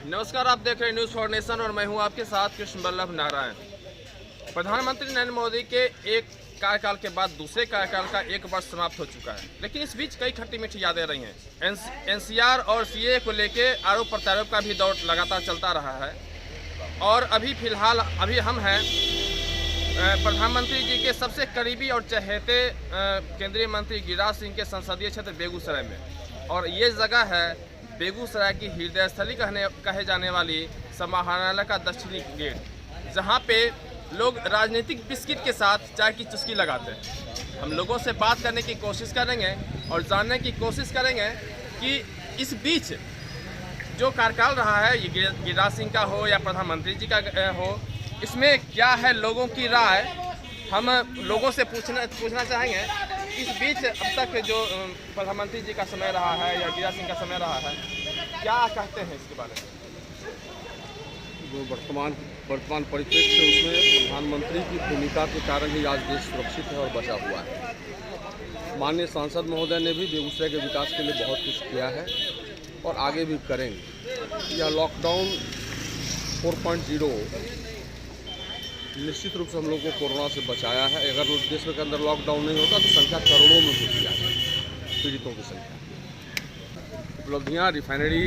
नमस्कार, आप देख रहे हैं न्यूज़ फॉर नेशन और मैं हूं आपके साथ कृष्ण वल्लभ नारायण। प्रधानमंत्री नरेंद्र मोदी के एक कार्यकाल के बाद दूसरे कार्यकाल का एक वर्ष समाप्त हो चुका है, लेकिन इस बीच कई खट्टी मीठी यादें रही हैं। एनसीआर और सीए को लेके आरोप प्रत्यारोप का भी दौर लगातार चलता रहा है और अभी फिलहाल हम हैं प्रधानमंत्री जी के सबसे करीबी और चहेते केंद्रीय मंत्री गिरिराज सिंह के संसदीय क्षेत्र बेगूसराय में, और ये जगह है बेगूसराय की हृदय स्थली कहे जाने वाली समाहरणालय का दक्षिणी गेट, जहां पे लोग राजनीतिक बिस्किट के साथ चाय की चुस्की लगाते हैं। हम लोगों से बात करने की कोशिश करेंगे और जानने की कोशिश करेंगे कि इस बीच जो कार्यकाल रहा है, ये गिरिराज सिंह का हो या प्रधानमंत्री जी का हो, इसमें क्या है लोगों की राय। हम लोगों से पूछना चाहेंगे इस बीच अब तक जो प्रधानमंत्री जी का समय रहा है या गिरिराज सिंह का समय रहा है, क्या कहते हैं इसके बारे में। जो वर्तमान परिप्रेक्ष्य है उसमें प्रधानमंत्री की भूमिका के कारण ही आज देश सुरक्षित है और बचा हुआ है। माननीय सांसद महोदय ने भी बेगूसराय के विकास के लिए बहुत कुछ किया है और आगे भी करेंगे। यह लॉकडाउन 4.0 निश्चित रूप से हम लोग को कोरोना से बचाया है। अगर देश के अंदर लॉकडाउन नहीं होता तो संख्या करोड़ों में होती है, पीड़ितों की संख्या। उपलब्धियाँ, रिफाइनरी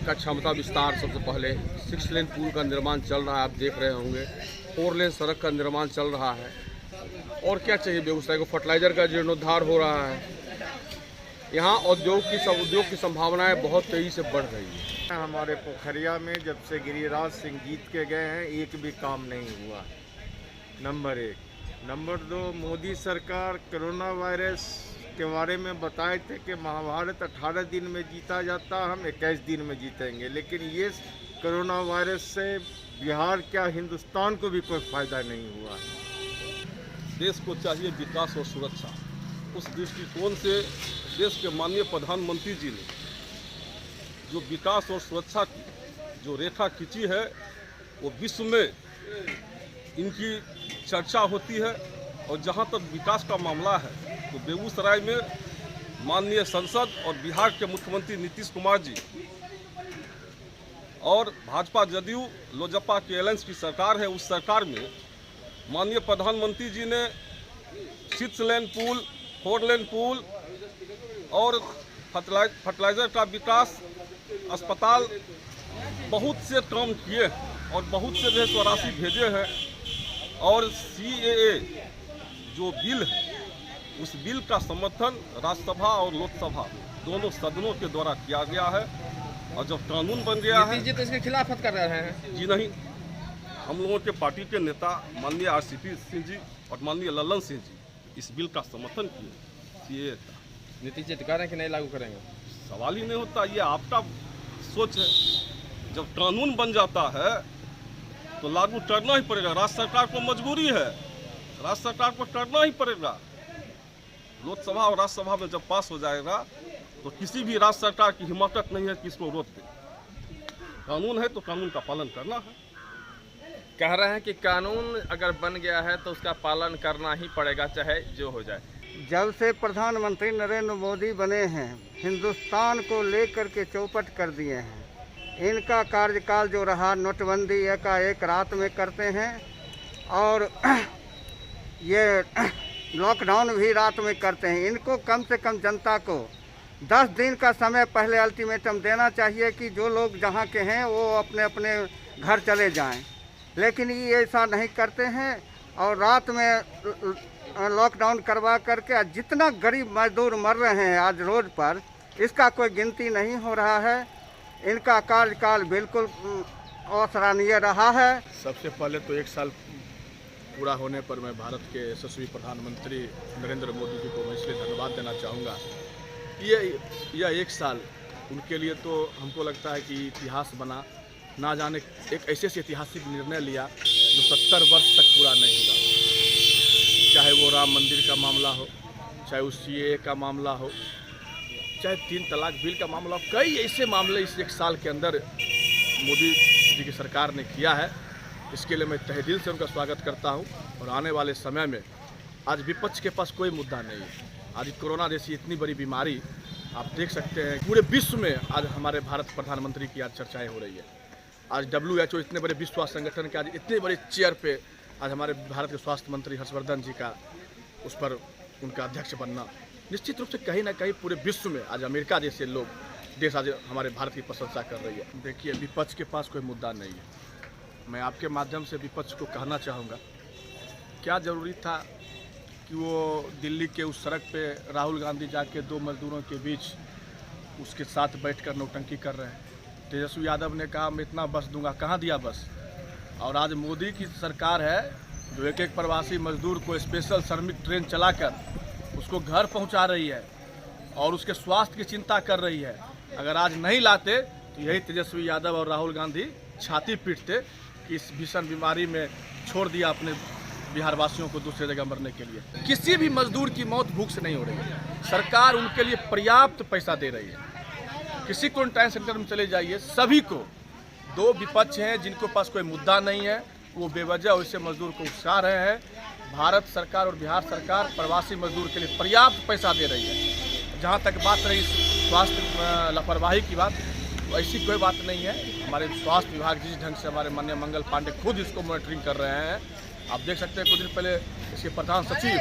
का क्षमता विस्तार, सबसे पहले 6 लेन पुल का निर्माण चल रहा है, आप देख रहे होंगे। 4 लेन सड़क का निर्माण चल रहा है। और क्या चाहिए बेगूसराय को, फर्टिलाइजर का जीर्णोद्धार हो रहा है। यहाँ उद्योग की संभावनाएं बहुत तेजी से बढ़ रही है। हमारे पोखरिया में जब से गिरिराज सिंह जीत के गए हैं एक भी काम नहीं हुआ, नंबर 1। नंबर 2, मोदी सरकार कोरोना वायरस के बारे में बताए थे कि महाभारत 18 दिन में जीता जाता, हम 21 दिन में जीतेंगे, लेकिन ये कोरोना वायरस से बिहार क्या हिंदुस्तान को भी कोई फायदा नहीं हुआ। देश को चाहिए विकास और सुरक्षा। उस दृष्टिकोण से देश के माननीय प्रधानमंत्री जी ने जो विकास और सुरक्षा की जो रेखा खींची है, वो विश्व में इनकी चर्चा होती है। और जहाँ तक विकास का मामला है तो बेगूसराय में माननीय संसद और बिहार के मुख्यमंत्री नीतीश कुमार जी और भाजपा जदयू लोजपा के एलायंस की सरकार है, उस सरकार में माननीय प्रधानमंत्री जी ने 6 लेन पुल, 4 लेन पुल और फर्टिलाइजर का विकास, अस्पताल, बहुत से काम किए और बहुत से जो राशि भेजे हैं। और CAA जो बिल है, उस बिल का समर्थन राज्यसभा और लोकसभा दोनों सदनों के द्वारा किया गया है। और जब कानून बन गया है, तो इसके खिलाफ कर रहे हैं जी नहीं, हम लोगों के पार्टी के नेता माननीय RCP सिंह जी और माननीय लल्लन सिंह जी इस बिल का समर्थन किए। CAA का नीतीश जी कह रहे हैं कि नहीं लागू करेंगे, सवाल ही नहीं होता। ये आपका सोच है। जब कानून बन जाता है तो लागू करना ही पड़ेगा। राज्य सरकार को मजबूरी है, राज्य सरकार को करना ही पड़ेगा। लोकसभा और राज्यसभा में जब पास हो जाएगा तो किसी भी राज्य सरकार की हिम्मत नहीं है कि इसको रोक दे। कानून है तो कानून का पालन करना है। कह रहे हैं कि कानून अगर बन गया है तो उसका पालन करना ही पड़ेगा, चाहे जो हो जाए। जब से प्रधानमंत्री नरेंद्र मोदी बने हैं, हिंदुस्तान को लेकर के चौपट कर दिए हैं। इनका कार्यकाल जो रहा, नोटबंदी एकाएक रात में करते हैं और ये लॉकडाउन भी रात में करते हैं। इनको कम से कम जनता को 10 दिन का समय पहले अल्टीमेटम देना चाहिए कि जो लोग जहाँ के हैं वो अपने अपने घर चले जाएं, लेकिन ये ऐसा नहीं करते हैं और रात में लॉकडाउन करवा करके जितना गरीब मजदूर मर रहे हैं आज रोड पर, इसका कोई गिनती नहीं हो रहा है। इनका कार्यकाल बिल्कुल असराहनीय रहा है। सबसे पहले तो 1 साल पूरा होने पर मैं भारत के यशस्वी प्रधानमंत्री नरेंद्र मोदी जी को मैं इसलिए धन्यवाद देना चाहूँगा। यह 1 साल उनके लिए तो हमको लगता है कि इतिहास बना। ना जाने एक ऐसे ऐतिहासिक निर्णय लिया जो 70 वर्ष तक पूरा नहीं हुआ, चाहे वो राम मंदिर का मामला हो, चाहे उस CAA का मामला हो, चाहे 3 तलाक बिल का मामला हो। कई ऐसे मामले इस 1 साल के अंदर मोदी जी की सरकार ने किया है। इसके लिए मैं तहे दिल से उनका स्वागत करता हूं। और आने वाले समय में आज विपक्ष के पास कोई मुद्दा नहीं है। आज कोरोना जैसी इतनी बड़ी बीमारी आप देख सकते हैं, पूरे विश्व में आज हमारे भारत प्रधानमंत्री की आज चर्चाएं हो रही है। आज WHO इतने बड़े विश्व स्वास्थ्य संगठन के आज इतने बड़े चेयर पे आज हमारे भारत के स्वास्थ्य मंत्री हर्षवर्धन जी का उस पर उनका अध्यक्ष बनना निश्चित रूप से कहीं ना कहीं पूरे विश्व में आज अमेरिका जैसे लोग देश आज हमारे भारत की प्रशंसा कर रही है। देखिए, विपक्ष के पास कोई मुद्दा नहीं है। मैं आपके माध्यम से विपक्ष को कहना चाहूँगा, क्या ज़रूरी था कि वो दिल्ली के उस सड़क पे राहुल गांधी जाके दो मजदूरों के बीच उसके साथ बैठकर नौटंकी कर रहे हैं। तेजस्वी यादव ने कहा मैं इतना बस दूंगा, कहाँ दिया बस। और आज मोदी की सरकार है जो एक एक प्रवासी मजदूर को स्पेशल श्रमिक ट्रेन चलाकर उसको घर पहुंचा रही है और उसके स्वास्थ्य की चिंता कर रही है। अगर आज नहीं लाते तो यही तेजस्वी यादव और राहुल गांधी छाती पीटते कि इस भीषण बीमारी में छोड़ दिया अपने बिहार वासियों को दूसरे जगह मरने के लिए। किसी भी मजदूर की मौत भूख से नहीं हो रही है। सरकार उनके लिए पर्याप्त पैसा दे रही है। किसी क्वारंटाइन सेंटर में चले जाइए, सभी को, दो विपक्ष हैं जिनको पास कोई मुद्दा नहीं है, वो बेवजह वैसे मजदूर को उकसा रहे हैं। भारत सरकार और बिहार सरकार प्रवासी मजदूर के लिए पर्याप्त पैसा दे रही है। जहाँ तक बात रही स्वास्थ्य लापरवाही की बात, तो ऐसी कोई बात नहीं है। हमारे स्वास्थ्य विभाग जिस ढंग से हमारे माननीय मंगल पांडे खुद इसको मॉनिटरिंग कर रहे हैं, आप देख सकते हैं कुछ दिन पहले इसके प्रधान सचिव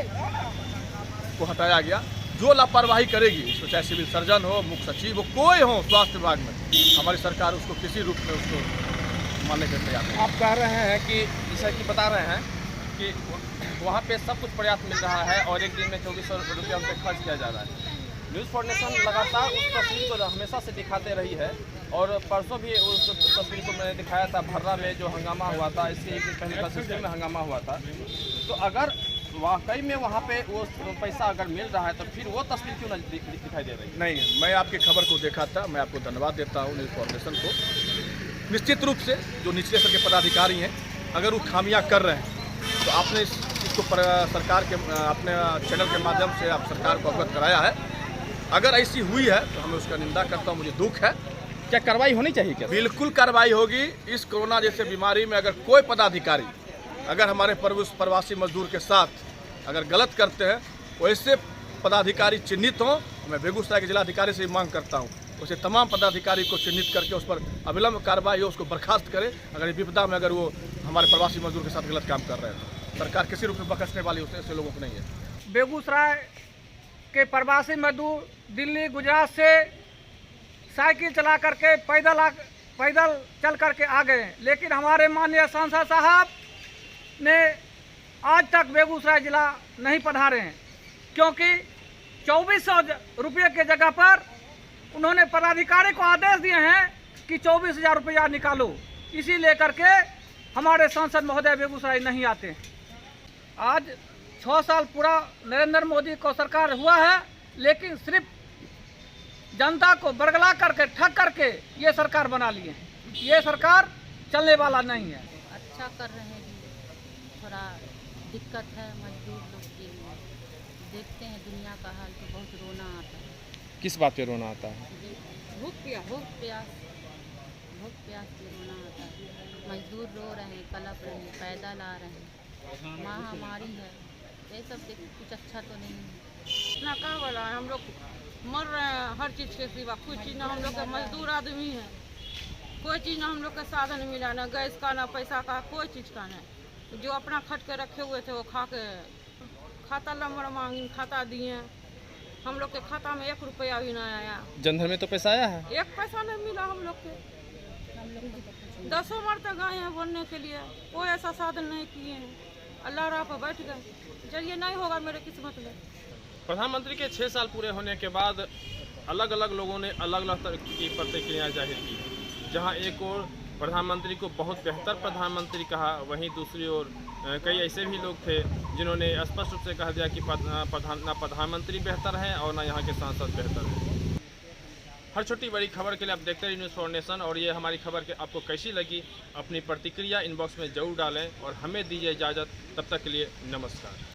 को हटाया गया। जो लापरवाही करेगी, इसमें चाहे सिविल सर्जन हो, मुख्य सचिव हो, कोई हो स्वास्थ्य विभाग में, हमारी सरकार उसको किसी रूप में उसको मानने के तैयार है। आप कह रहे हैं कि जैसा कि बता रहे हैं कि वहाँ पे सब कुछ पर्याप्त मिल रहा है और एक दिन में 2400 रुपया उन पर खर्च किया जा रहा है। न्यूज़ फॉर नेशन लगातार उस तस्वीर को हमेशा से दिखाते रही है और परसों भी उस तस्वीर को मैंने दिखाया था भर्रा में जो हंगामा हुआ था, इसके एक दिन पहले बस स्टैंड में हंगामा हुआ था। तो अगर वाकई में वहाँ पे वो पैसा अगर मिल रहा है तो फिर वो तस्वीर क्यों नहीं दिखाई दे रही है? नहीं, मैं आपकी खबर को देखा था, मैं आपको धन्यवाद देता हूँ न्यूज़ फॉर नेशन को। निश्चित रूप से जो निचले स्तर के पदाधिकारी हैं, अगर वो खामियां कर रहे हैं तो आपने इसको सरकार के अपने चैनल के माध्यम से आप सरकार को अवगत कराया है। अगर ऐसी हुई है तो हमें उसका निंदा करता हूँ, मुझे दुख है। क्या कार्रवाई होनी चाहिए? क्या बिल्कुल कार्रवाई होगी। इस कोरोना जैसे बीमारी में अगर कोई पदाधिकारी अगर हमारे प्रवासी मजदूर के साथ अगर गलत करते हैं, वैसे पदाधिकारी चिन्हित हों। मैं बेगूसराय के जिलाधिकारी से मांग करता हूँ उसे तमाम पदाधिकारी को चिन्हित करके उस पर अविलंब कार्रवाई हो, उसको बर्खास्त करे। अगर विपदा में अगर वो हमारे प्रवासी मजदूर के साथ गलत काम कर रहे हैं तो सरकार किसी रूप में बख्शने वाली ऐसे लोगों को नहीं है। बेगूसराय के प्रवासी मजदूर दिल्ली गुजरात से साइकिल चला करके पैदल चल करके आ गए, लेकिन हमारे माननीय सांसद साहब ने आज तक बेगूसराय जिला नहीं पधारे हैं, क्योंकि 2400 रुपये के जगह पर उन्होंने पदाधिकारी को आदेश दिए हैं कि 24,000 रुपया निकालो। इसी लेकर के हमारे सांसद महोदय बेगूसराय नहीं आते। आज 6 साल पूरा नरेंद्र मोदी को सरकार हुआ है, लेकिन सिर्फ जनता को बरगला करके ठग करके ये सरकार बना लिए। ये सरकार चलने वाला नहीं है। अच्छा कर रहे हैं जी, थोड़ा दिक्कत है मजदूर लोग के लिए। देखते हैं दुनिया का हाल तो बहुत रोना आता है। किस बात पे रोना आता है? भूख प्यास पे रोना आता है। मजदूर रो रहे हैं, कलप रहे हैं, पैदल आ रहे हैं, महामारी है, ये सब देख कुछ अच्छा तो नहीं है। इतना कहाँ वाला है, हम लोग मर रहे हैं हर चीज़ के सिवा। कुछ चीज़ ना हम लोग के मजदूर आदमी हैं, कोई चीज़ ना हम लोग के साधन मिला, ना गैस का ना पैसा का, कोई चीज़ का नहीं। जो अपना खट के रखे हुए थे वो खा के खाता लंबा मांगी, खाता दिए। हम लोग के खाता में 1 रुपया भी नहीं आया। जनधन में तो पैसा आया है? 1 पैसा नहीं मिला हम लोग के। 10 मरते गए हैं बोलने के लिए, कोई ऐसा साधन नहीं किए हैं। अल्लाह राह पर बैठ गए। चलिए नहीं होगा मेरे किस्मत में। प्रधानमंत्री के 6 साल पूरे होने के बाद अलग अलग लोगों ने अलग अलग तरह की प्रतिक्रिया जाहिर की। जहां एक और प्रधानमंत्री को बहुत बेहतर प्रधानमंत्री कहा, वहीं दूसरी ओर कई ऐसे भी लोग थे जिन्होंने स्पष्ट रूप से कह दिया कि ना प्रधानमंत्री बेहतर हैं और ना यहाँ के सांसद बेहतर हैं। हर छोटी बड़ी खबर के लिए आप देखते रहिए न्यूज़ फॉर नेशन। और ये हमारी खबर के आपको कैसी लगी, अपनी प्रतिक्रिया इनबॉक्स में ज़रूर डालें और हमें दीजिए इजाज़त। तब तक के लिए नमस्कार।